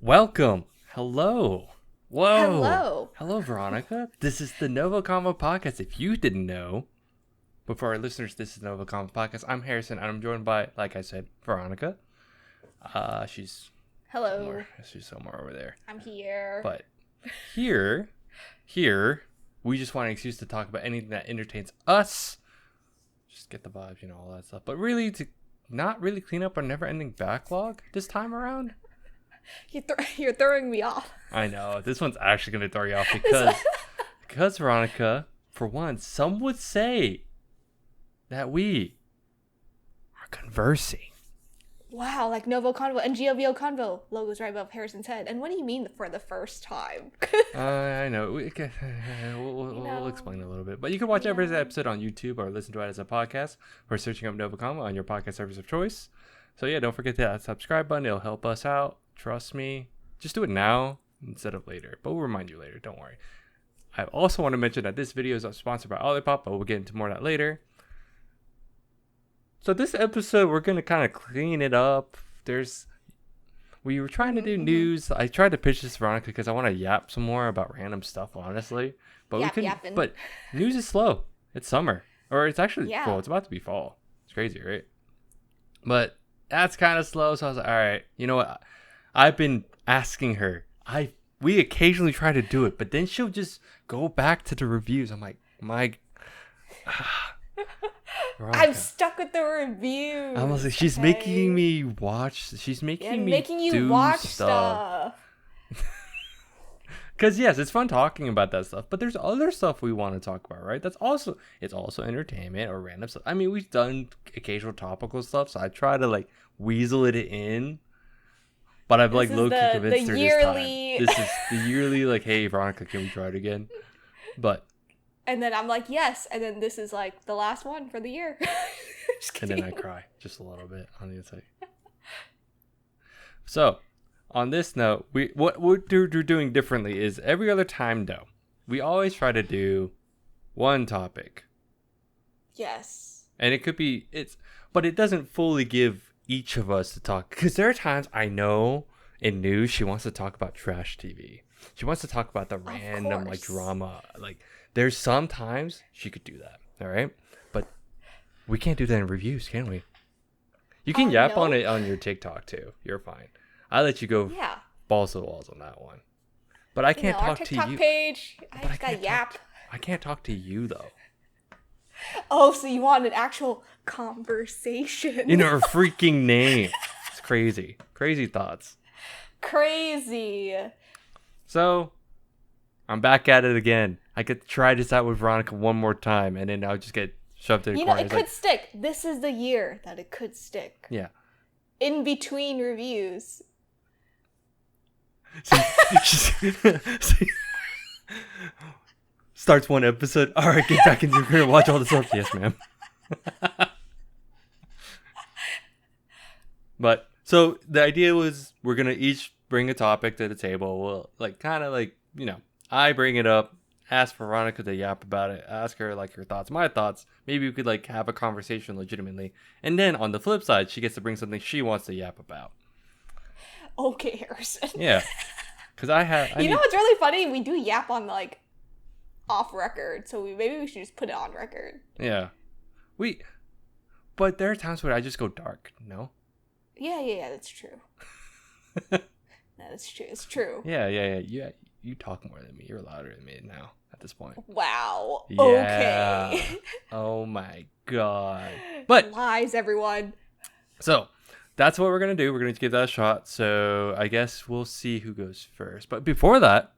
Welcome. Hello. Whoa. Hello. Hello, Veronica. This is the NgoVo Convo podcast. If you didn't know, but for our listeners, this is the NgoVo Convo podcast. I'm Harrison, and I'm joined by, like I said, Veronica. She's Hello. she's somewhere over there. I'm here. But here, we just want an excuse to talk about anything that entertains us. Just get the vibes, all that stuff. But really, to not really clean up our never-ending backlog this time around. You're throwing me off. I know. This one's actually going to throw you off because Veronica, for once, some would say that we are conversing. Wow, like NgoVo Convo and NgoVo Convo logos right above Harrison's head. And what do you mean for the first time? I know. We'll explain a little bit. But you can watch every episode on YouTube or listen to it as a podcast or searching up NgoVo Convo on your podcast service of choice. So yeah, don't forget that subscribe button. It'll help us out. Trust me. Just do it now instead of later. But we'll remind you later. Don't worry. I also want to mention that this video is sponsored by Olipop, but we'll get into more of that later. So this episode, we're going to kind of clean it up. We were trying to do news. I tried to pitch this to Veronica because I want to yap some more about random stuff, honestly. But we couldn't. Yapping. But news is slow. It's summer. Or it's actually fall. It's about to be fall. It's crazy, right? But that's kind of slow. So I was like, all right, you know what? I've been asking her. We occasionally try to do it, but then she'll just go back to the reviews. I'm like, I'm stuck with the reviews. I was like, she's making me watch. She's making me you watch stuff. Because yes, it's fun talking about that stuff, but there's other stuff we want to talk about, right? It's also entertainment or random stuff. I mean, we've done occasional topical stuff, so I try to weasel it in. But I've low-key convinced her this time. This is the yearly, hey, Veronica, can we try it again? But. And then I'm like, yes. And then this is the last one for the year. And then I cry just a little bit on the inside. So, on this note, what we're doing differently is every other time, though, we always try to do one topic. Yes. And it could be, but it doesn't fully give each of us to talk, because there are times I know in news she wants to talk about trash TV. She wants to talk about the random drama. There's sometimes she could do that, all right? But we can't do that in reviews, can we? You can yap on it on your TikTok too. You're fine. I let you go balls to the walls on that one. But I can't talk to you. TikTok page. I just got yap. I can't talk to you though. Oh, so you want an actual conversation? In her freaking name. It's crazy. Crazy thoughts. Crazy. So, I'm back at it again. I could try this out with Veronica one more time, and then I'll just get shoved in the corner. It could stick. This is the year that it could stick. Yeah. In between reviews. Starts one episode. All right, get back into your career. Watch all the stuff. Yes, ma'am. But so the idea was we're gonna each bring a topic to the table. We'll I bring it up, ask Veronica to yap about it, ask her her thoughts, my thoughts. Maybe we could have a conversation legitimately, and then on the flip side, she gets to bring something she wants to yap about. Okay, Harrison. Yeah, because know what's really funny? We do yap on off record, so maybe we should just put it on record. Yeah, but there are times where I just go dark. No. Yeah, that's true. That's true. It's true. Yeah. You talk more than me. You're louder than me now at this point. Wow. Yeah. Okay. Oh my god. But lies, everyone. So that's what we're gonna do. We're gonna give that a shot. So I guess we'll see who goes first. But before that,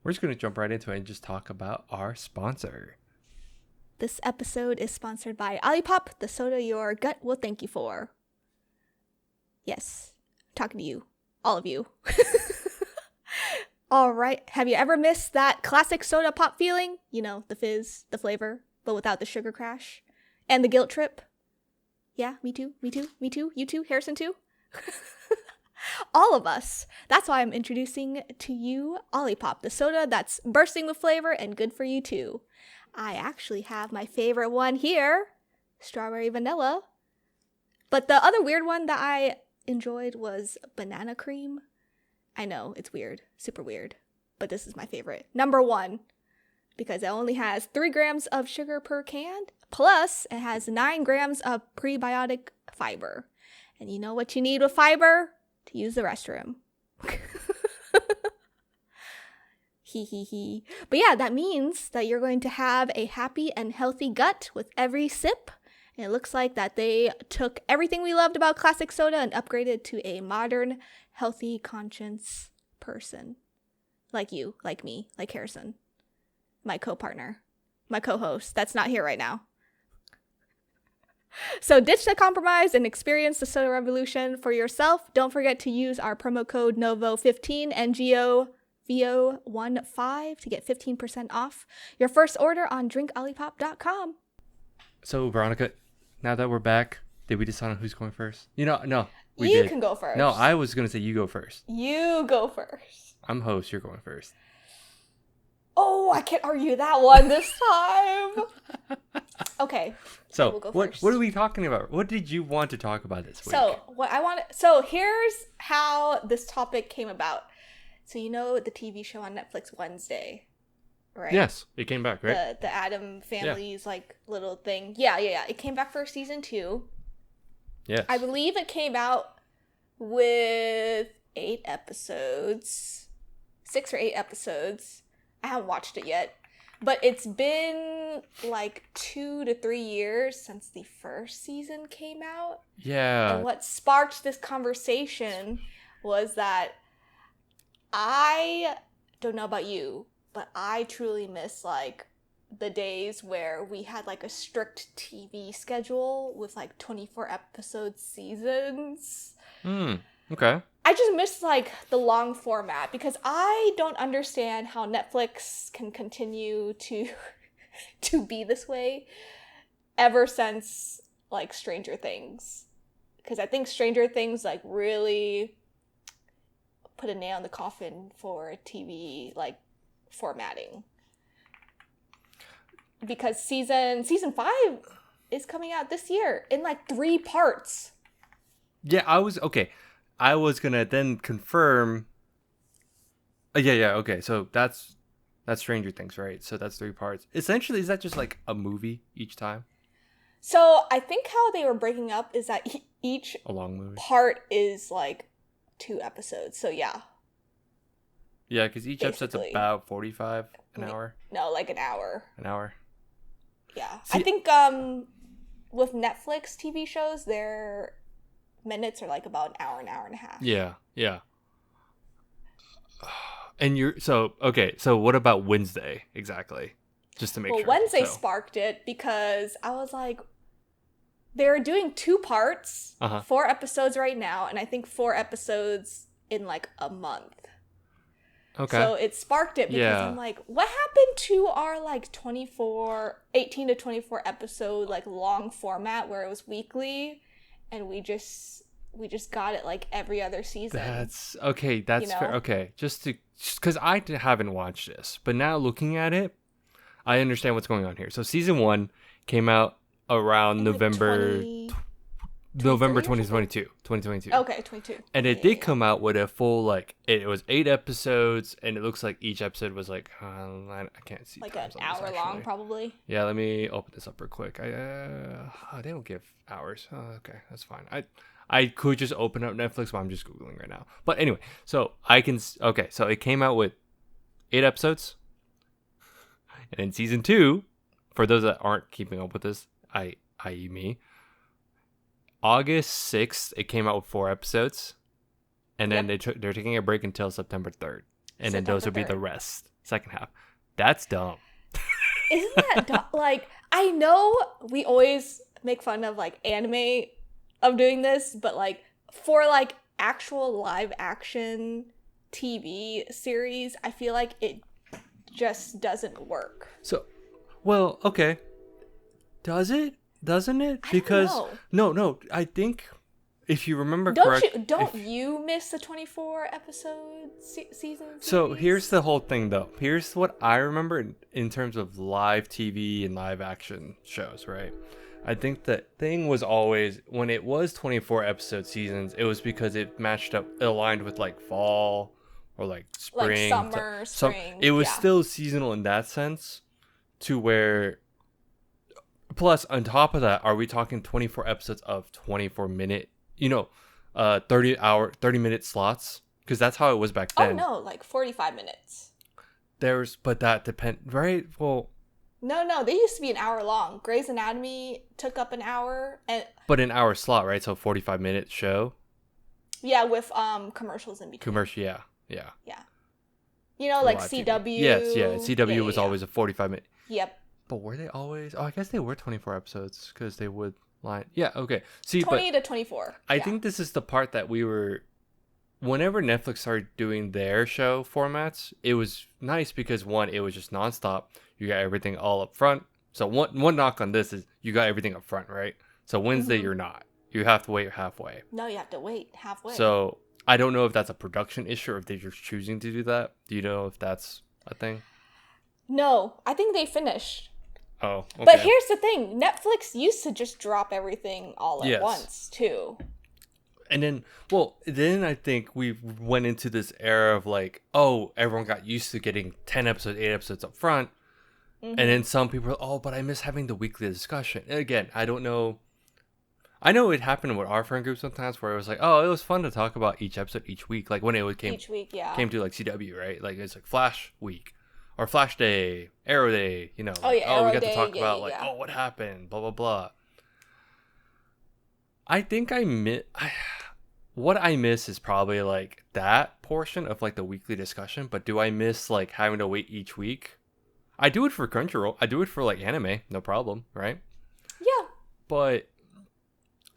we're just gonna jump right into it and just talk about our sponsor. This episode is sponsored by Olipop, the soda your gut will thank you for. Yes, I'm talking to you, all of you. All right, have you ever missed that classic soda pop feeling? The fizz, the flavor, but without the sugar crash and the guilt trip. Yeah, me too, you too, Harrison too. All of us. That's why I'm introducing to you Olipop, the soda that's bursting with flavor and good for you too. I actually have my favorite one here, strawberry vanilla. But the other weird one that I enjoyed was banana cream. I know, it's weird. Super weird. But this is my favorite. Number 1. Because it only has 3 grams of sugar per can. Plus, it has 9 grams of prebiotic fiber. And you know what you need with fiber? To use the restroom. Hee. But yeah, that means that you're going to have a happy and healthy gut with every sip. And it looks like that they took everything we loved about classic soda and upgraded to a modern, healthy conscience person. Like you, like me, like Harrison. My co-partner. My co-host. That's not here right now. So ditch the compromise and experience the soda revolution for yourself. Don't forget to use our promo code NgoVo15 NgoVo15 to get 15% off your first order on drinkolipop.com. So, Veronica, now that we're back, did we decide on who's going first? No, we You did. can go first. No, I was going to say you go first. You go first. I'm host, you're going first. Oh, I can't argue that one this time. Okay. So, we'll go what first. are we talking about? What did you want to talk about this week? So here's how this topic came about. So you know the TV show on Netflix Wednesday, right? Yes, it came back, right? The Adam family's like little thing. Yeah. It came back for season 2. Yes. I believe it came out with 8 episodes. 6 or 8 episodes. I haven't watched it yet. But it's been like 2 to 3 years since the first season came out. Yeah. And what sparked this conversation was that I don't know about you, but I truly miss like the days where we had like a strict TV schedule with like 24 episode seasons. Okay. I just miss like the long format because I don't understand how Netflix can continue to be this way ever since like Stranger Things. Because I think Stranger Things like really put a nail in the coffin for TV like formatting. Because season 5 is coming out this year in like 3 parts. Yeah, I was gonna then confirm. Okay. So that's Stranger Things, right? So that's 3 parts. Essentially, is that just like a movie each time? So I think how they were breaking up is that each A long movie. part is like 2 episodes. So yeah. Yeah, because each episode's Basically. about 45 an hour. No, like an hour. An hour. Yeah. See, I think with Netflix TV shows, their minutes are like about an hour and a half. Yeah. And so what about Wednesday exactly? Just to make sure. Wednesday sparked it because I was like, they're doing 2 parts, 4 episodes right now, and I think 4 episodes in like a month. Okay. So it sparked it because I'm like, what happened to our like 18 to 24 episode like long format where it was weekly and we just got it like every other season. That's okay. That's fair. know? Okay. Just because I haven't watched this, but now looking at it, I understand what's going on here. So season 1 came out around November 2022. Okay, 22. And it did come out with a full like it was 8 episodes, and it looks like each episode was like I can't see like an times on hour this, long actually. probably. Yeah, let me open this up real quick. They don't give hours. Oh, okay, that's fine. I could just open up Netflix, but I'm just Googling right now. But anyway, so so it came out with 8 episodes. And in season 2, for those that aren't keeping up with this, i.e. me, August 6th, it came out with 4 episodes. And then they're taking a break until September 3rd. And then those will be the rest, second half. That's dumb. Isn't that dumb? Like, I know we always make fun of like anime of doing this, but like for like actual live action TV series, I feel like it just doesn't work. So, well, okay. Doesn't it? Because no, I think if you remember correctly, don't you miss the 24 episode season? So series? here's the whole thing, though. Here's what I remember in terms of live TV and live action shows, right? I think the thing was always when it was 24 episode seasons, it was because it aligned with like fall or like Like spring, summer, spring. It was still seasonal in that sense, to where. Plus, on top of that, are we talking 24 episodes of 24-minute, 30-minute slots? Because that's how it was back then. Oh no, like 45 minutes. But that depend, right? Well, no, they used to be an hour long. Grey's Anatomy took up an hour, but an hour slot, right? So 45-minute show. Yeah, with commercials in between. Commercial, yeah. Like CW. Yes, yeah. CW was always a 45-minute. Yep. But were they always? Oh, I guess they were 24 episodes because they would line. Yeah, okay. See, 20 to 24. I think this is the part that we were. Whenever Netflix started doing their show formats, it was nice because one, it was just nonstop. You got everything all up front. So one knock on this is you got everything up front, right? So Wednesday you're not. You have to wait halfway. No, you have to wait halfway. So I don't know if that's a production issue or if they're just choosing to do that. Do you know if that's a thing? No, I think they finished. Oh, okay. But here's the thing. Netflix used to just drop everything all at once, too. And then I think we went into this era of like, oh, everyone got used to getting 10 episodes, 8 episodes up front. And then some people are, oh, but I miss having the weekly discussion. And again, I don't know. I know it happened with our friend group sometimes where it was like, oh, it was fun to talk about each episode each week. Like when it came to like CW, right? Like it's like Flash Week. Or Flash Day, Arrow Day, Oh, yeah, we got Day, to talk about oh, what happened, blah, blah, blah. I think what I miss is probably like that portion of like the weekly discussion, but do I miss like having to wait each week? I do it for Crunchyroll. I do it for like anime, no problem, right? Yeah. But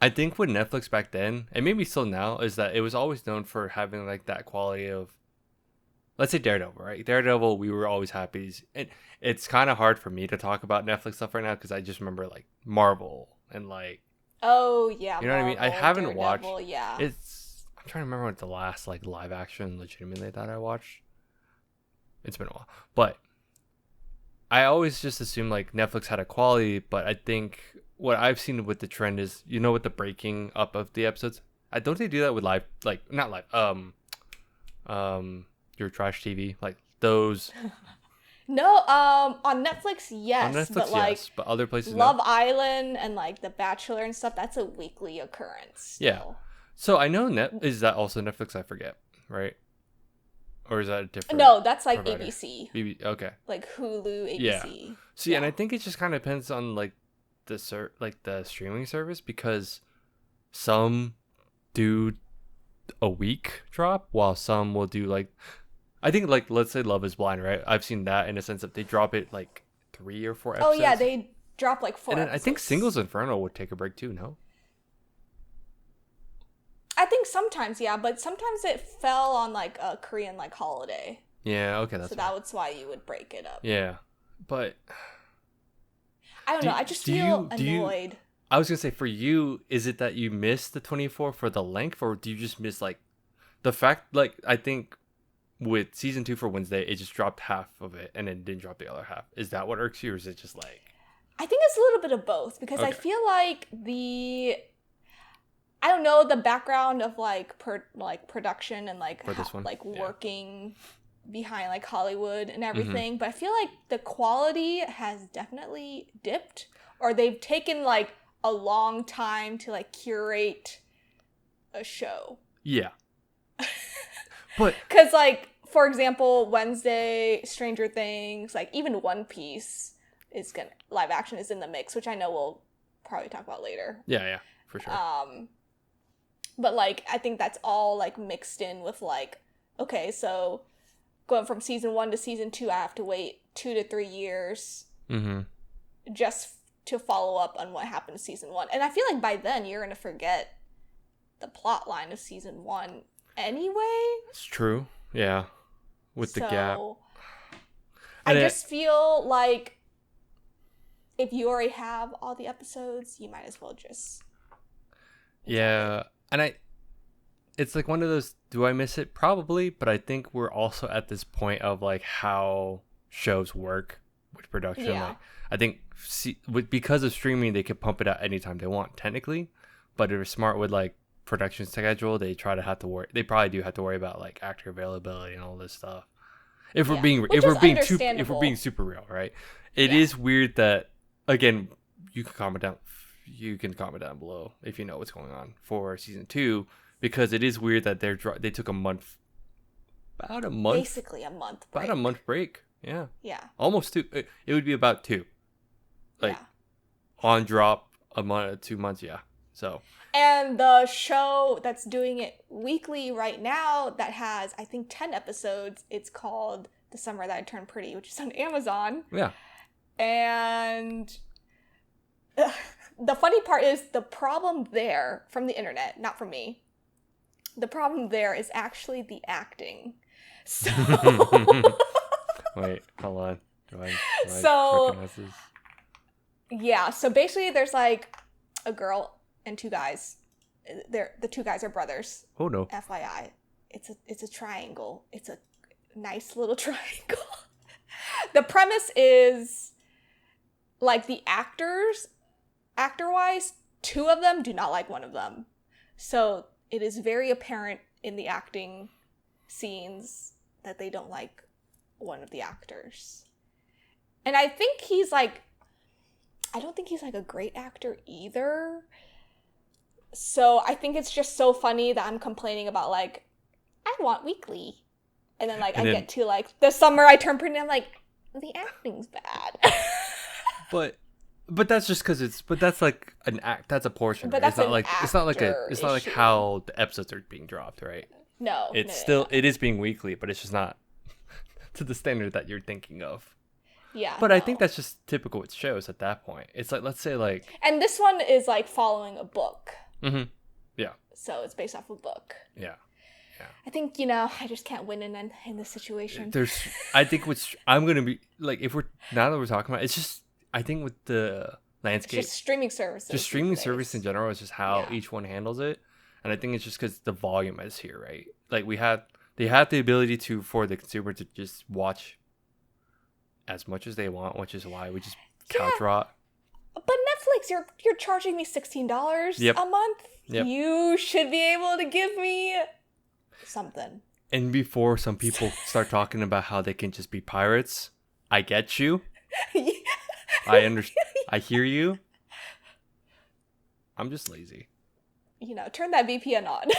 I think with Netflix back then, and maybe still now, is that it was always known for having like that quality of, let's say Daredevil, right? Daredevil, we were always happy. And it's kind of hard for me to talk about Netflix stuff right now because I just remember like Marvel and like. Oh yeah. You know Marvel, what I mean? I haven't Daredevil, watched. Yeah. I'm trying to remember what the last like live action legitimately that I watched. It's been a while, but I always just assumed like Netflix had a quality. But I think what I've seen with the trend is, with the breaking up of the episodes. I don't think they do that with live, like not live. Your trash TV, like those. No, on Netflix, yes. On Netflix, but like, yes, but other places, Love no. Island and like The Bachelor and stuff, that's a weekly occurrence. Still. Yeah. So I know is that also Netflix? I forget, right? Or is that a different? No, that's like provider? ABC. Okay. Like Hulu, ABC. Yeah. See, and I think it just kind of depends on like the streaming service because some do a week drop while some will do like. I think, like, let's say Love is Blind, right? I've seen that in a sense that they drop it, like, 3 or 4 episodes. Oh, yeah, they drop, like, 4 and then episodes. I think Singles Inferno would take a break, too, no? I think sometimes, yeah, but sometimes it fell on, like, a Korean, like, holiday. Yeah, okay, that's so that was why you would break it up. Yeah, but... I don't know, I just feel annoyed. I was going to say, for you, is it that you miss the 24 for the length, or do you just miss, like, the fact, like, I think... With season 2 for Wednesday, it just dropped half of it and then didn't drop the other half. Is that what irks you, or is it just like? I think it's a little bit of both because I feel like the background of like production and like working behind like Hollywood and everything, but I feel like the quality has definitely dipped, or they've taken like a long time to like curate a show. Yeah. But because like, for example, Wednesday, Stranger Things, like even One Piece is live action is in the mix, which I know we'll probably talk about later. Yeah, for sure. But like I think that's all like mixed in with like, okay, so going from season 1 to season 2, I have to wait 2 to 3 years just to follow up on what happened in season 1, and I feel like by then you're gonna forget the plot line of season 1. Anyway, it's true. Yeah, with the gap. I just feel like if you already have all the episodes, you might as well just. Yeah, and it's like one of those. Do I miss it? Probably, but I think we're also at this point of like how shows work with production. Yeah. Like, I think because of streaming, they could pump it out anytime they want, technically. But if they're smart with like production schedule, they probably do have to worry about like actor availability and all this stuff. If we're being super real, right? It is weird that, again, you can comment down below if you know what's going on for season 2, because it is weird that they took about a month, basically a month break. Yeah. Almost 2. It would be about 2, like on drop a month, 2 months. Yeah. So. And the show that's doing it weekly right now that has, I think, 10 episodes, it's called The Summer That I Turned Pretty, which is on Amazon. Yeah. And the funny part is the problem there, from the internet, not from me, the problem there is actually the acting. So... Wait, hold on. Do I recognize this? Yeah, so basically there's like a girl and 2 guys. The 2 guys are brothers. Oh no. FYI. It's a triangle. It's a nice little triangle. The premise is like the actor-wise, 2 of them do not like one of them. So it is very apparent in the acting scenes that they don't like one of the actors. And I think I don't think he's like a great actor either. So I think it's just so funny that I'm complaining about like, I want weekly. And then get to like The Summer I Turned Pretty and I'm like, the acting's bad. But that's just because that's like an act. That's a portion. But right? that's it's not like how the episodes are being dropped, right? No. It is being weekly, but it's just not to the standard that you're thinking of. Yeah. But I think that's just typical with shows at that point. It's like, let's say like... And this one is like following a book. Mm-hmm. Yeah. So it's based off a book. Yeah. I think, I just can't win in this situation. I'm going to be like, now that we're talking about it, it's just, I think with the landscape... It's just streaming services. Just streaming service in general is just how each one handles it. And I think it's just because the volume is here, right? Like they have the ability for the consumer to just watch as much as they want, which is why we just couch rot. But Netflix, you're charging me $16 a month. Yep. You should be able to give me something. And before some people start talking about how they can just be pirates, I get you. I understand. I hear you. I'm just lazy. Turn that VPN on.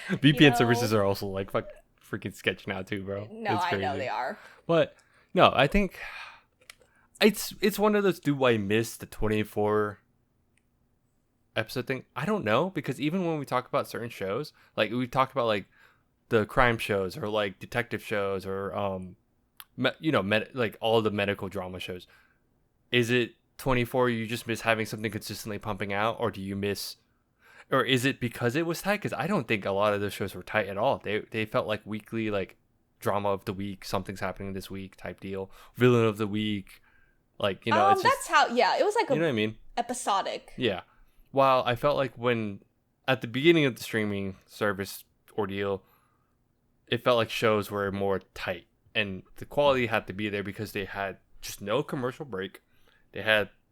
VPN services are also like freaking sketch now too, bro. No, I know they are. But no, I think it's one of those, do I miss the 24 episode thing? I don't know, because even when we talk about certain shows, like we talk about like the crime shows or like detective shows or like all the medical drama shows, is it 24 you just miss having something consistently pumping out, or do you miss, or is it because it was tight? Because I don't think a lot of those shows were tight at all. They felt like weekly, like drama of the week, something's happening this week type deal, villain of the week, like it's that's just, how it was like you know what I mean, episodic. Yeah. While I felt like when at the beginning of the streaming service ordeal, it felt like shows were more tight and the quality had to be there because they had just no commercial break.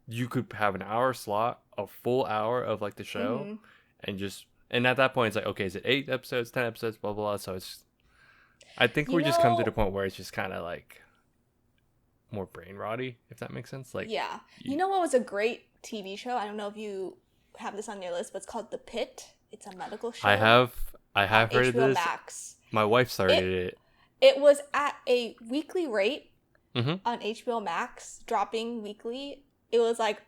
You could have an hour slot, a full hour of like the show, and at that point it's like, okay, is it 8 episodes, 10 episodes, blah blah blah. So I think we just come to the point where it's just kind of like more brain rotty, if that makes sense. Like, yeah, you know what was a great TV show? I don't know if you have this on your list, but it's called The Pit. It's a medical show. I have heard of this. Max. My wife started it. It was at a weekly rate on HBO Max, dropping weekly. It was like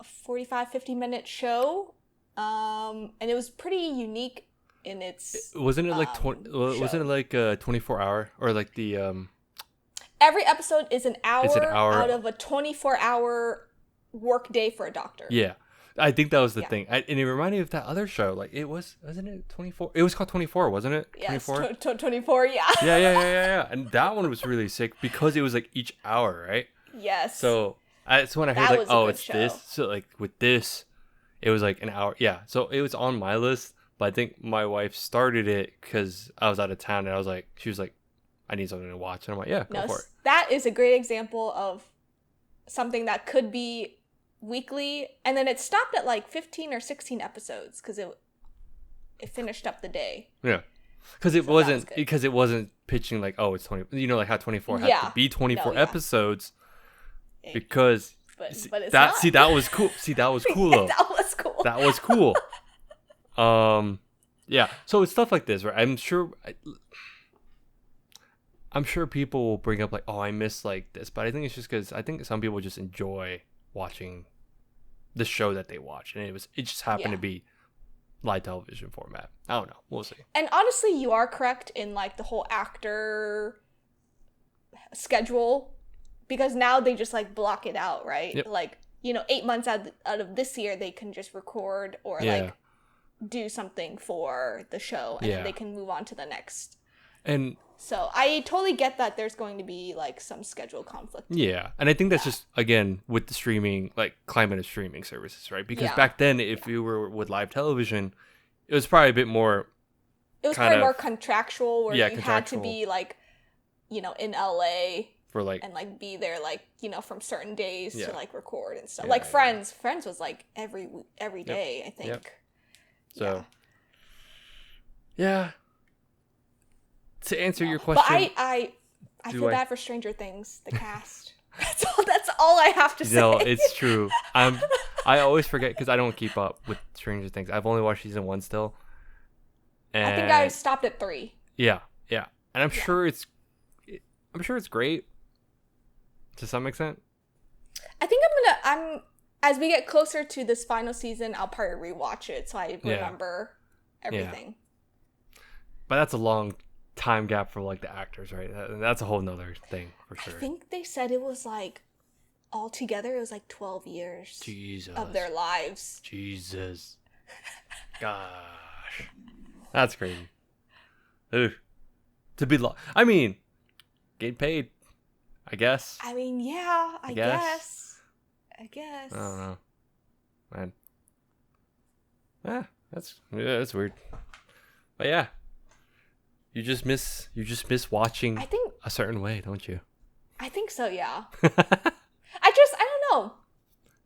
a 45-50 minute show, and it was pretty unique in its. Wasn't it like wasn't it like a 24-hour or like the Every episode is an hour, it's an hour out of a 24-hour work day for a doctor. Yeah. I think that was the thing. And it reminded me of that other show. Like, wasn't it 24? It was called 24, wasn't it? Yes, 24? 24, yeah. Yeah. And that one was really sick because it was like each hour, right? Yes. So that's when I heard like, oh, it's show. this. So like with this, it was like an hour. Yeah. So it was on my list, but I think my wife started it because I was out of town and she was like, I need something to watch. And I'm like, yeah, go for it. That is a great example of something that could be weekly, and then it stopped at like 15 or 16 episodes because it finished up the day. Yeah. Because it wasn't pitching like, oh, it's 20, like how 24 had to be 24 episodes because but it's not. That was cool. That was cool though. That was cool. That was cool. Yeah. So it's stuff like this, right? I'm sure people will bring up like, oh, I miss like this, but I think it's just because I think some people just enjoy watching the show that they watch, and it just happened to be live television format. I don't know. We'll see. And honestly, you are correct in like the whole actor schedule, because now they just like block it out, right? Yep. Like, 8 months out of this year, they can just record or like do something for the show, and then they can move on to the next. And so I totally get that there's going to be like some schedule conflict. Yeah. And I think that's just, again, with the streaming, like climate of streaming services, right? Because back then, if you were with live television, it was probably a bit more. It was probably more contractual, where you had to be like, in LA for like, and like be there like, from certain days to like record and stuff. Yeah, like Friends was like every day, I think. Yep. So, yeah. To answer your question, but I feel bad for Stranger Things, the cast. That's all I have to say. No, it's true. I always forget because I don't keep up with Stranger Things. I've only watched season 1 still. And I think I stopped at 3. Yeah, and I'm sure it's great to some extent. I think I'm as we get closer to this final season, I'll probably rewatch it so I remember everything. But that's a long time gap for like the actors, right? That's a whole nother thing for sure. I think they said it was like altogether it was like 12 years of their lives. Jesus. Gosh. That's crazy. Ugh. To be I mean, get paid, I guess. I mean, yeah, I guess. I don't know. Man. That's weird. But yeah. You just miss watching a certain way, don't you? I think so, yeah. I don't know.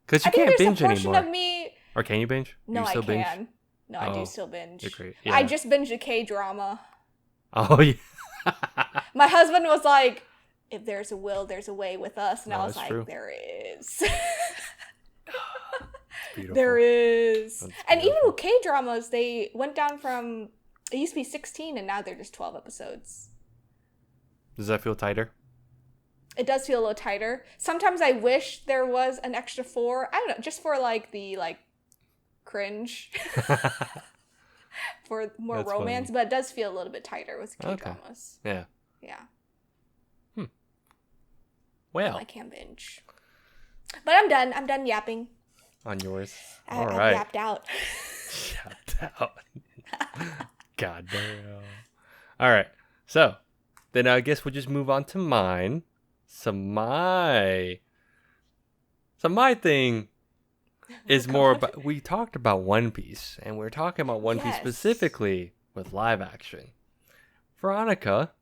Because you can't binge anymore. Of me... Or can you binge? No, I can. Binge? No, I do still binge. You're great. Yeah. I just binged a K-drama. Oh, yeah. My husband was like, if there's a will, there's a way with us. And I was like, true. There is. Beautiful. There is. And even with K-dramas, they went down from... It used to be 16, and now they're just 12 episodes. Does that feel tighter? It does feel a little tighter. Sometimes I wish there was an extra 4. I don't know, just for like the cringe. For more That's romance, funny. But it does feel a little bit tighter with K-dramas. Okay. Yeah. Well, I can't binge. But I'm done. I'm done yapping. On yours? All right. I yapped out. Yapped out. God damn. All right. So, then I guess we'll just move on to mine. So my thing is more about, we talked about One Piece, and we're talking about One Piece specifically with live action. Veronica,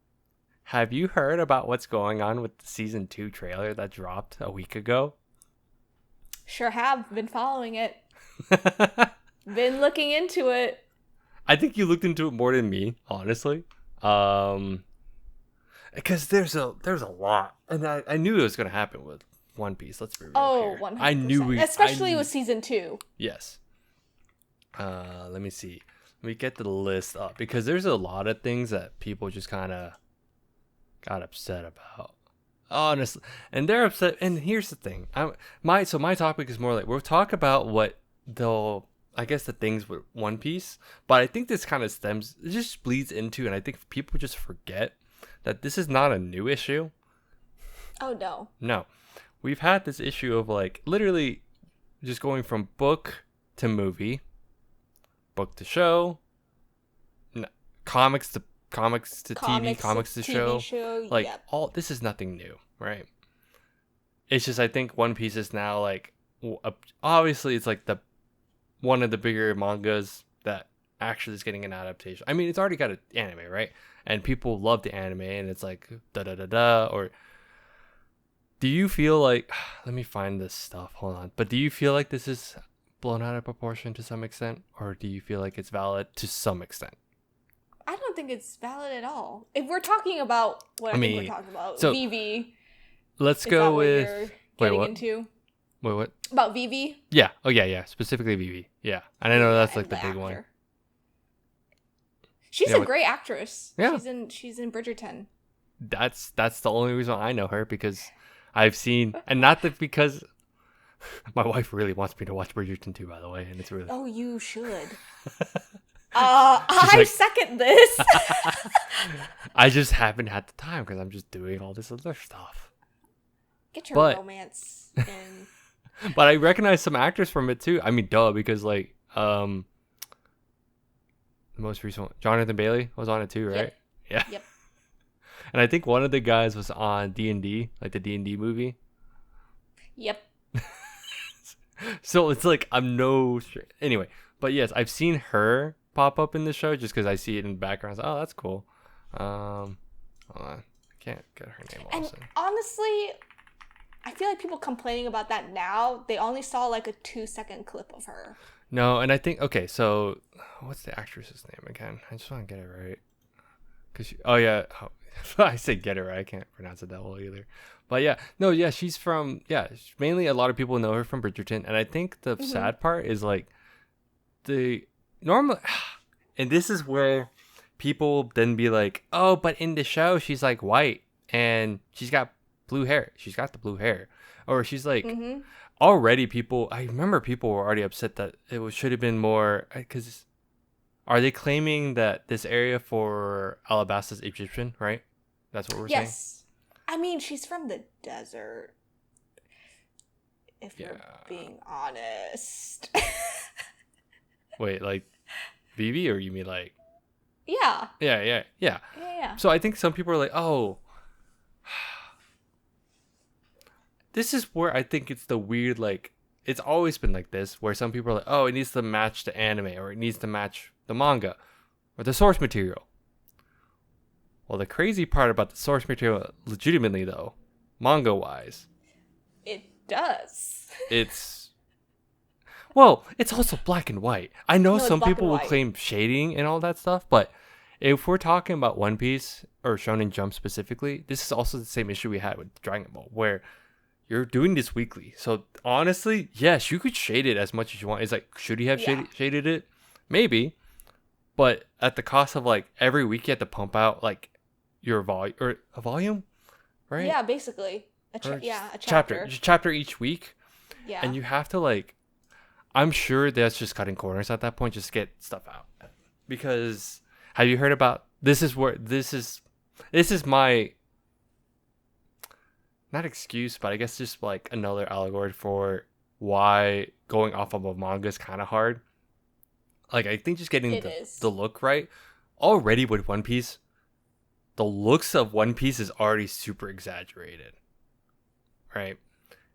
have you heard about what's going on with the season 2 trailer that dropped a week ago? Sure have. Been following it. Been looking into it. I think you looked into it more than me, honestly. Because there's a lot, and I knew it was going to happen with One Piece. Let's be real here. 100%. I knew especially with season 2. Yes. Let me see. Let me get the list up, because there's a lot of things that people just kind of got upset about. Honestly, and they're upset. And here's the thing. My topic is more like, we'll talk about what I guess the things with One Piece, but I think this kind of it just bleeds into, and I think people just forget that this is not a new issue. Oh, no. No. We've had this issue of like literally just going from book to movie, book to show, comics to TV, comics to show. Like, this is nothing new, right? It's just, I think One Piece is now like, obviously it's like one of the bigger mangas that actually is getting an adaptation. I mean, it's already got an anime, right? And people love the anime, and it's like da da da da. Do you feel like let me find this stuff. Hold on. But do you feel like this is blown out of proportion to some extent, or do you feel like it's valid to some extent? I don't think it's valid at all. If we're talking about what I think we're talking about, so Vivi. Let's Is go that what with you're wait, getting what? into? Wait, what? About Vivi? Yeah. Oh, yeah. Specifically Vivi. Yeah. And I know that's like and the big one. actor. She's a great actress. Yeah. She's in Bridgerton. That's the only reason I know her, because I've seen, and not that because my wife really wants me to watch Bridgerton too, by the way, and it's really. Oh, you should. I like, second this. I just haven't had the time because I'm just doing all this other stuff. Get your romance in. But I recognize some actors from it too. I mean, duh, because like the most recent one, Jonathan Bailey was on it too, right? Yep. Yeah. And I think one of the guys was on D&D, like the D&D movie. Yep. So it's like anyway. But yes, I've seen her pop up in the show just because I see it in the background. So, oh, that's cool. Hold on, I can't get her name. And also, honestly, I feel like people complaining about that now. They only saw like a 2-second clip of her. no, and I think okay. So what's the actress's name again? I just want to get it right. I said get it right. I can't pronounce it that well either. But she's from mainly a lot of people know her from Bridgerton, and I think the sad part is like the normal, and this is where people then be like, oh, but in the show she's like white and she's got blue hair. She's got the blue hair, or she's like already people. I remember people were already upset that should have been more because. Are they claiming that this area for Alabasta is Egyptian, right? That's what we're saying? Yes. I mean, she's from the desert. If we're being honest. Wait, like Vivi, or you mean like... Yeah. Yeah. So I think some people are like, oh... This is where I think it's the weird, like... It's always been like this, where some people are like, oh, it needs to match the anime, or it needs to match the manga, or the source material. Well, the crazy part about the source material, legitimately though, manga-wise... It does. It's also black and white. I know some people will claim shading and all that stuff, but if we're talking about One Piece, or Shonen Jump specifically, this is also the same issue we had with Dragon Ball, where... You're doing this weekly. So honestly, yes, you could shade it as much as you want. It's like, should you have shaded it? Maybe. But at the cost of like every week you have to pump out like your volume, right? Yeah, basically. A chapter. Chapter each week. Yeah. And you have to like, I'm sure that's just cutting corners at that point, just get stuff out. Because have you heard about, this is my, not excuse, but I guess just like another allegory for why going off of a manga is kind of hard. Like, I think just getting the look right. Already with One Piece, the looks of One Piece is already super exaggerated. Right?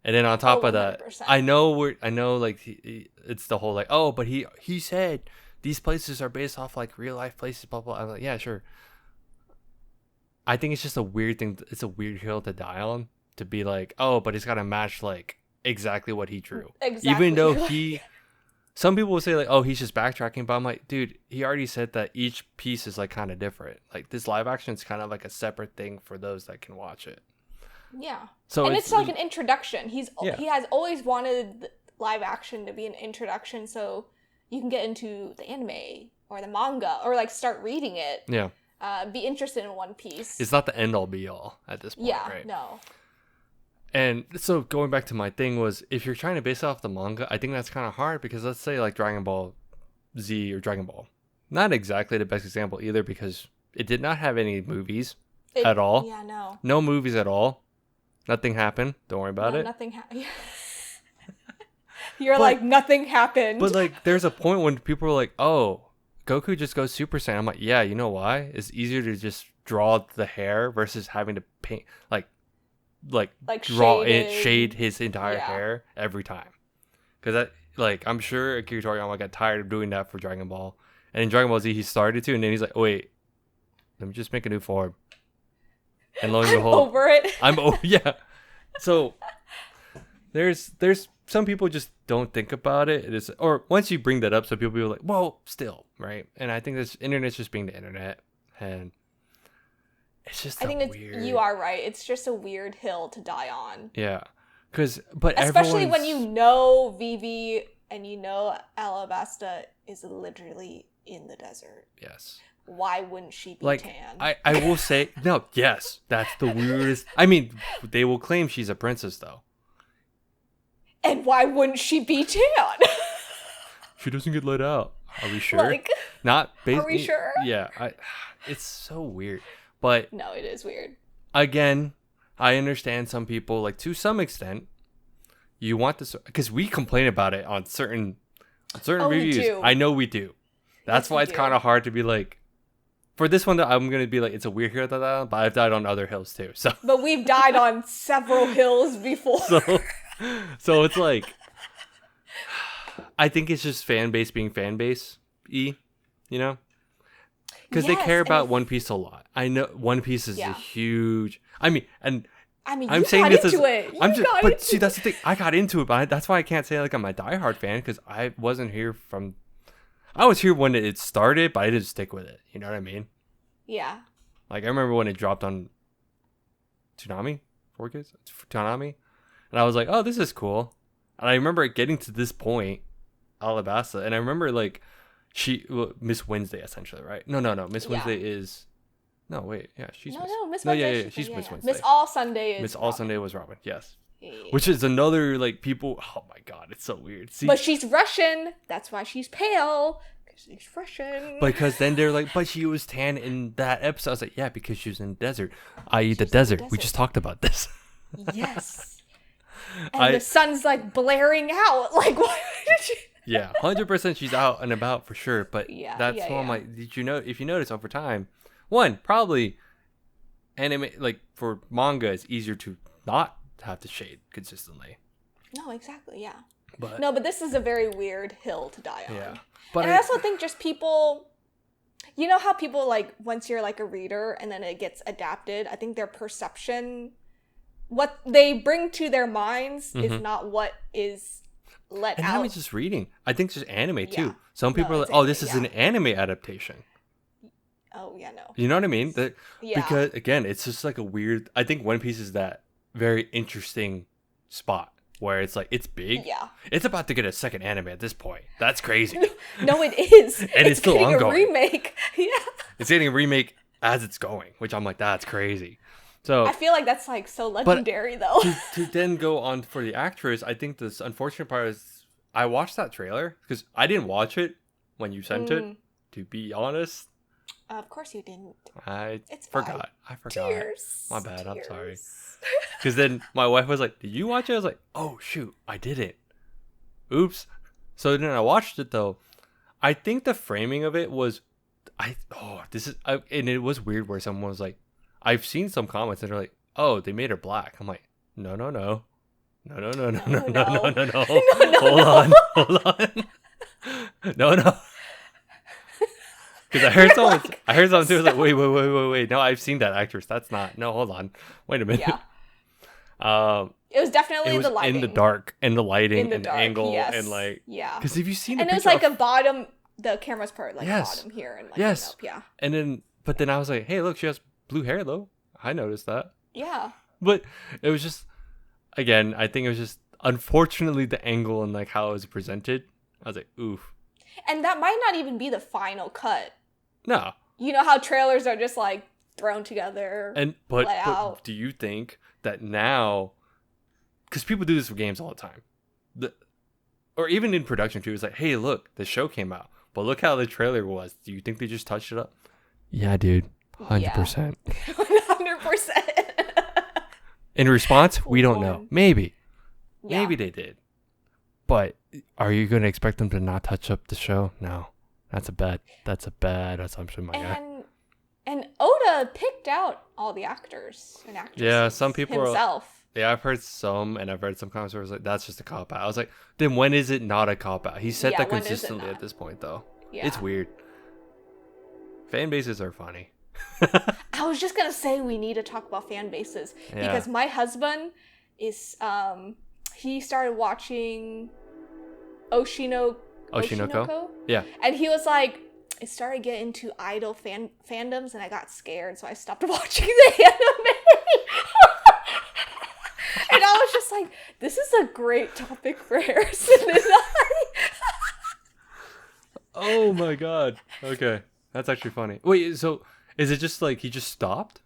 And then on top of that, 100%. I know like it's the whole like, oh, but he said these places are based off like real life places, blah, blah. I'm like, yeah, sure. I think it's just a weird thing. It's a weird hill to die on. To be like, oh, but it's got to match like exactly what he drew. Exactly. Even though some people will say like, oh, he's just backtracking, but I'm like, dude, he already said that each piece is like kind of different. Like this live action is kind of like a separate thing for those that can watch it. Yeah. So it's like an introduction. He has always wanted live action to be an introduction, so you can get into the anime or the manga or like start reading it. Yeah. Be interested in One Piece. It's not the end all be all at this point, right? No. And so going back to my thing was, if you're trying to base it off the manga, I think that's kind of hard because let's say like Dragon Ball Z or Dragon Ball. Not exactly the best example either because it did not have any movies at all. Yeah, no. No movies at all. Nothing happened. Don't worry about it. Nothing happened. You're like, nothing happened. But like, there's a point when people are like, oh, Goku just goes Super Saiyan. I'm like, yeah, you know why? It's easier to just draw the hair versus having to paint, like draw shade his entire hair every time. Because that, like, I'm sure Akira Toriyama got tired of doing that for Dragon Ball. And in Dragon Ball Z, he started to, and then he's like, oh, wait, let me just make a new form. And lo and behold, over it. yeah. So there's some people just don't think about it. It is, or once you bring that up, so people are like, well, still, right? And I think this internet's just being the internet, and it's just I think weird. you are right. It's just a weird hill to die on. Yeah, but especially when you know Vivi and you know Alabasta is literally in the desert. Yes. Why wouldn't she be like, tan? I will say no. Yes, that's the weirdest. I mean, they will claim she's a princess though. And why wouldn't she be tan? She doesn't get let out. Are we sure? Like, Not basically. are we sure? Yeah, it's so weird. But no, it is weird. Again, I understand some people, like, to some extent, you want this because we complain about it on certain reviews. We do. I know we do. That's why it's kind of hard to be like. For this one, I'm gonna be like, it's a weird hill, but I've died on other hills too. So. But we've died on several hills before. So it's like, I think it's just fan base being fan base, you know, because they care about One Piece a lot. I know One Piece is a huge. I mean, I'm saying this as but see, that's the thing. I got into it, but that's why I can't say like I'm a diehard fan because I wasn't here from. I was here when it started, but I didn't stick with it. You know what I mean? Yeah. Like I remember when it dropped on Toonami, 4Kids, Toonami, and I was like, "Oh, this is cool." And I remember it getting to this point, Alabasta, and I remember like Miss Wednesday essentially, right? No, Miss Wednesday is. No, wait, yeah, she's Miss Wednesday. Yeah, she's Miss Wednesday. Miss All Sunday is Miss All Sunday was Robin, yes. Yeah. Which is another, like, people, oh my god, it's so weird. See, but she's Russian, that's why she's pale, because she's Russian. Because then they're like, but she was tan in that episode. I was like, yeah, because she was in the desert, i.e. the desert. We just talked about this. Yes. And the sun's, like, blaring out, like, why did she... Yeah, 100% she's out and about for sure, but that's why I'm like, did you know, if you notice over time, one, probably anime, like, for manga, it's easier to not have to shade consistently. No, exactly, yeah. But this is a very weird hill to die on. Yeah. But and I also think just people, you know how people, like, once you're, like, a reader and then it gets adapted, I think their perception, what they bring to their minds is not what is let and out. not even just reading. I think it's just anime, too. Yeah. Some people are like, oh, this is an anime adaptation. Oh, yeah, no. You know what I mean? Yeah. Because, again, it's just like a weird... I think One Piece is that very interesting spot where it's like, it's big. Yeah. It's about to get a second anime at this point. That's crazy. No, it is. And it's still ongoing. A remake. Yeah. It's getting a remake as it's going, which I'm like, that's crazy. So I feel like that's like so legendary, though. to then go on for the actress, I think this unfortunate part is I watched that trailer because I didn't watch it when you sent it, to be honest. Of course you didn't. I forgot. Tears. My bad. I'm sorry. Because then my wife was like, "Did you watch it?" I was like, "Oh shoot, I didn't. Oops." So then I watched it though. I think the framing of it was, and it was weird where someone was like, I've seen some comments that are like, "Oh, they made her black." I'm like, no. Hold on. No. Because I heard someone too was like, wait. No, I've seen that actress. That's not. No, hold on. Wait a minute. Yeah. It was definitely the lighting. In the dark, and the lighting, and the dark, angle, yes. and like. Yeah. Because if you've seen and it was like a bottom. The camera's part like bottom here and like up. Yeah. And then I was like, hey, look, she has blue hair though. I noticed that. Yeah. But it was just, again, I think it was just unfortunately the angle and like how it was presented. I was like, oof. And that might not even be the final cut. No. You know how trailers are just like thrown together. But do you think that now, because people do this for games all the time, or even in production too, it's like, hey, look, the show came out, but look how the trailer was. Do you think they just touched it up? Yeah, dude, 100%. 100%. In response, we don't know. Maybe they did. But are you going to expect them to not touch up the show? No. That's a bad assumption, my guy. And Oda picked out all the actors and actresses. Yeah, some people himself. I've heard some, and I've read some comments where it's like, that's just a cop-out. I was like, then when is it not a cop-out? He said that consistently at this point, though. Yeah. It's weird. Fan bases are funny. I was just going to say we need to talk about fan bases. Because my husband is he started watching Oshinoko. Yeah. And he was like, it started getting into idol fandoms, and I got scared, so I stopped watching the anime. And I was just like, this is a great topic for Harrison and I. Oh my god. Okay. That's actually funny. Wait, so is it just like he just stopped?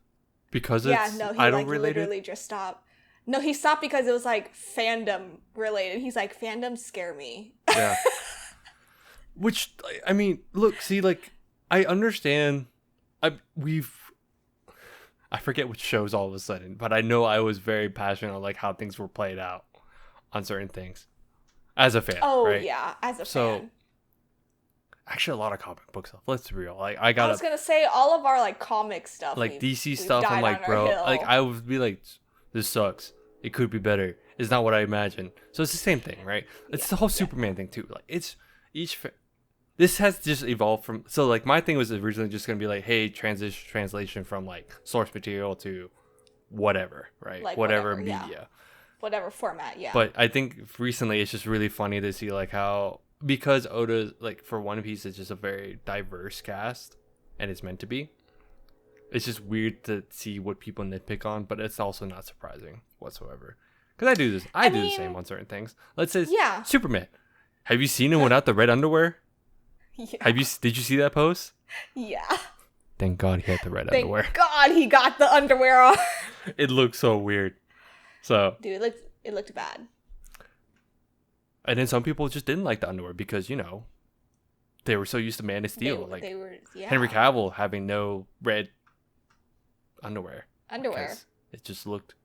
Because it's he idol like related? literally just stopped. No, he stopped because it was like fandom related. He's like, fandoms scare me. Yeah. Which, I mean, look, see, like, I understand. I forget which shows all of a sudden, but I know I was very passionate on like how things were played out on certain things as a fan. Oh right? yeah, as a So, fan. actually, a lot of comic book stuff. Let's be real. Like, I was gonna say all of our like comic stuff, like DC we've stuff. I'm died like, on our bro, hill. like I would be like, this sucks. It could be better. It's not what I imagined. So it's the same thing, right? It's the whole Superman thing too. Like it's this has just evolved from. So like my thing was originally just gonna be like, hey, translation from like source material to whatever, right? Like whatever whatever, media. yeah. Whatever format, yeah. But I think recently it's just really funny to see like how, because Oda, like for One Piece, it's just a very diverse cast, and it's meant to be. It's just weird to see what people nitpick on, but it's also not surprising whatsoever. Because I do this. I do the same on certain things. Let's say Superman. Have you seen him without the red underwear? Yeah. Did you see that post? Yeah. Thank God he had the red underwear. Thank God he got the underwear on. It looked so weird. So, dude, it looked bad. And then some people just didn't like the underwear because, you know, they were so used to Man of Steel. They were Henry Cavill having no red underwear. It just looked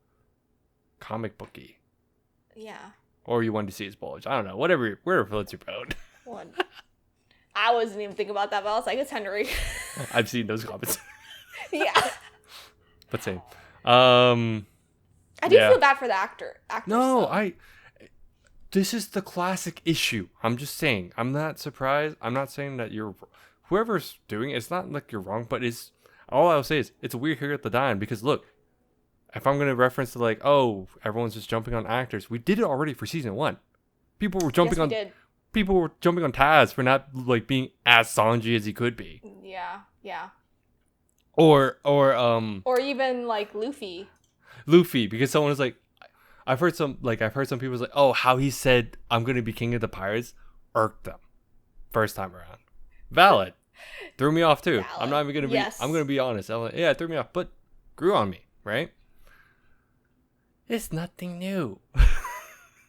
comic booky. Yeah. Or you wanted to see his bulge. I don't know. Whatever floats your boat. I wasn't even thinking about that, but I was like, it's Henry. I've seen those comments. Yeah. But same. I do feel bad for the actor. No, this is the classic issue. I'm just saying. I'm not surprised. I'm not saying that whoever's doing it, it's not like you're wrong, but all I'll say is it's a weird hill at the dime because look, if I'm going to reference to like, oh, everyone's just jumping on actors, we did it already for season 1. People were jumping on Taz for not like being as Sanji as he could be. Yeah. Or even like Luffy, because someone was like, I've heard some people like, oh, how he said I'm gonna be king of the pirates irked them first time around. Valid. Threw me off too. I'm not even gonna be. I'm gonna be honest. I'm like, yeah, it threw me off, but grew on me, right? It's nothing new.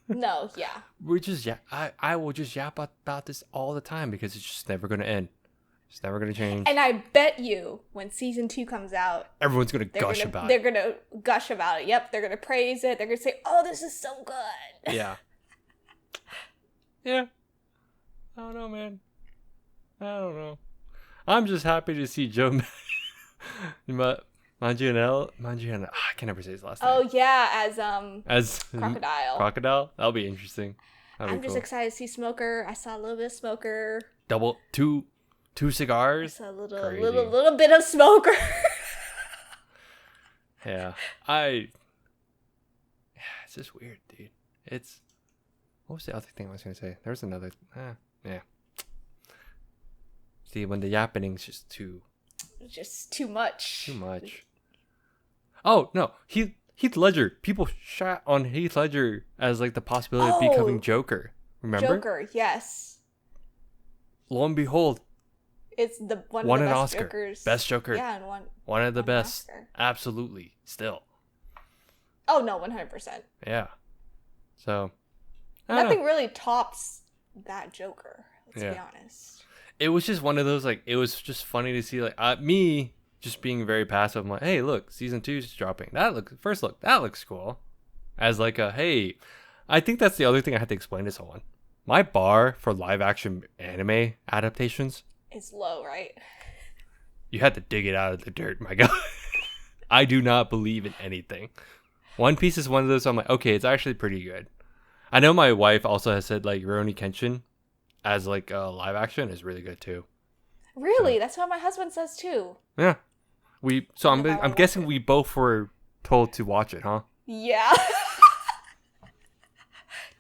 No, yeah. We're just I will just yap about this all the time because it's just never gonna end. It's never gonna change. And I bet you when season 2 comes out, everyone's gonna gush about it. They're gonna gush about it. Yep, they're gonna praise it. They're gonna say, "Oh, this is so good." Yeah. Yeah. I don't know, man. I don't know. I'm just happy to see Joe Manganiello. I can never say his last name. Oh yeah, as Crocodile. Crocodile. That'll be interesting. I'm just excited to see Smoker. I saw a little bit of Smoker. Two cigars. A little bit of Smoker. Yeah, it's just weird, dude. What was the other thing I was gonna say? There's another. Yeah. See, when the yapping's just too much. Too much. Oh no, Heath Ledger. People shot on Heath Ledger as like the possibility of becoming Joker. Remember? Joker, yes. Lo and behold. It's one of the best Oscar. Jokers. Best Joker. Yeah, and one of the best. Oscar. Absolutely. Still. Oh no, 100%. Yeah. So. Nothing really tops that Joker. Let's be honest. It was just one of those like it was just funny to see like me just being very passive. I'm like, hey, look, season 2 is dropping. That looks cool. As like hey, I think that's the other thing I had to explain to someone. My bar for live action anime adaptations. It's low, right? You had to dig it out of the dirt, my God. I do not believe in anything. One Piece is one of those. I'm like, okay, it's actually pretty good. I know my wife also has said like Rurouni Kenshin as like a live action is really good too. Really, so, that's what my husband says too. Yeah, I'm guessing we both were told to watch it, huh? Yeah.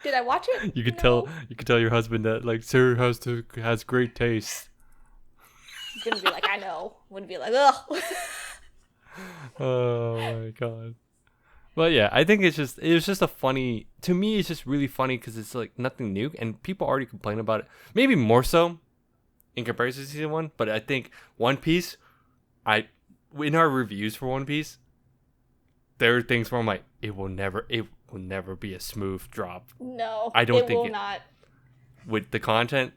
Did I watch it? You could No. tell your husband that like Sarah has great taste. He's gonna be like, I know. Wouldn't be like, ugh. Oh my god. Well, yeah, I think it was just a funny, to me, it's just really funny because it's like nothing new and people already complain about it. Maybe more so in comparison to season 1, but I think One Piece, in our reviews for One Piece, there are things where I'm like, it will never be a smooth drop. No, I don't think will not. With the content,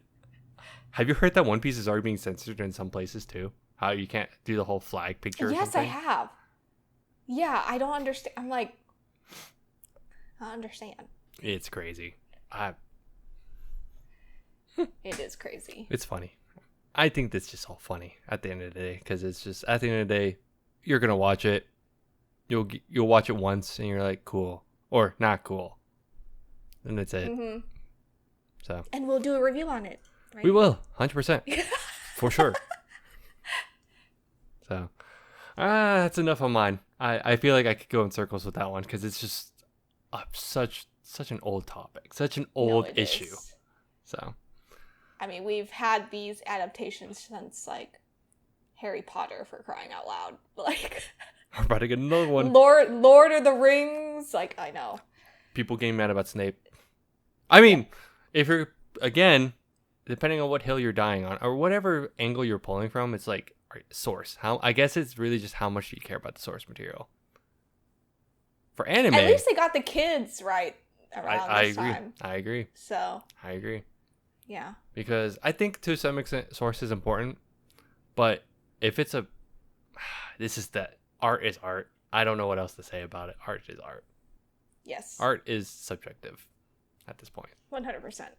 have you heard that One Piece is already being censored in some places too? How you can't do the whole flag picture or Yes, something? I have. Yeah, I don't understand. I'm like, I don't understand. It's crazy. It is crazy. It's funny. I think that's just all funny at the end of the day because it's just at the end of the day, you're gonna watch it. You'll watch it once and you're like, cool or not cool, and that's it. Mm-hmm. So. And we'll do a review on it. Right? We will, 100%, for sure. So, that's enough on mine. I feel like I could go in circles with that one because it's just such an old topic, such an old issue. Is. So, I mean, we've had these adaptations since like Harry Potter, for crying out loud. Like, we're about to get another one. Lord of the Rings. Like, I know. People getting mad about Snape. I mean, if you're again, depending on what hill you're dying on or whatever angle you're pulling from, it's like. Source. I guess it's really just how much you care about the source material. For anime, at least they got the kids right around this agree. time. I agree. So I agree. Yeah. Because I think to some extent source is important, but if it's this is that art is art. I don't know what else to say about it. Art is art. Yes. Art is subjective at this point. 100%.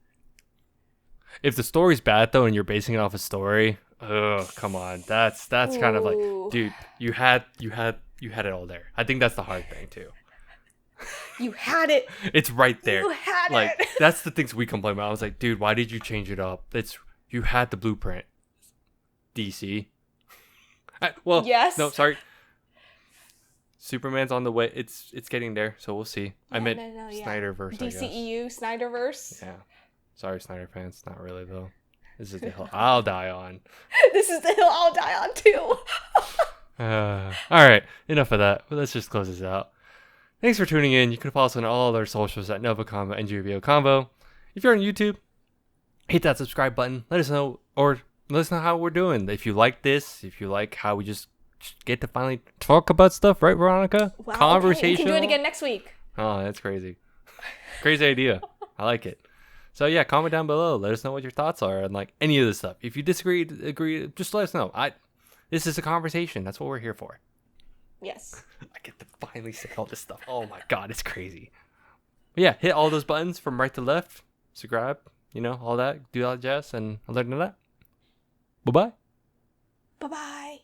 If the story's bad though and you're basing it off a story, come on. That's kind of like, dude, you had it all there. I think that's the hard thing too. You had it. It's right there. You had like, it. That's the things we complain about. I was like, dude, why did you change it up? You had the blueprint. DC. Well, yes. No, sorry. Superman's on the way. It's getting there, so we'll see. I meant Snyderverse. DCEU, Snyderverse. Yeah. Sorry, Snyder fans. Not really, though. This is the hill I'll die on. This is the hill I'll die on, too. All right. Enough of that. Let's just close this out. Thanks for tuning in. You can follow us on all our socials at NgoVo Convo and NgoVo Convo. If you're on YouTube, hit that subscribe button. Let us know, or let us know how we're doing. If you like this, if you like how we just get to finally talk about stuff, right, Veronica? Wow, Conversation. Okay. We can do it again next week. Oh, that's crazy. Crazy idea. I like it. So yeah, comment down below. Let us know what your thoughts are on like any of this stuff. If you disagree, agree, just let us know. This is a conversation. That's what we're here for. Yes. I get to finally say all this stuff. Oh my god, it's crazy. But yeah, hit all those buttons from right to left. Subscribe, all that. Do all that jazz. And other than that, bye-bye. Bye-bye.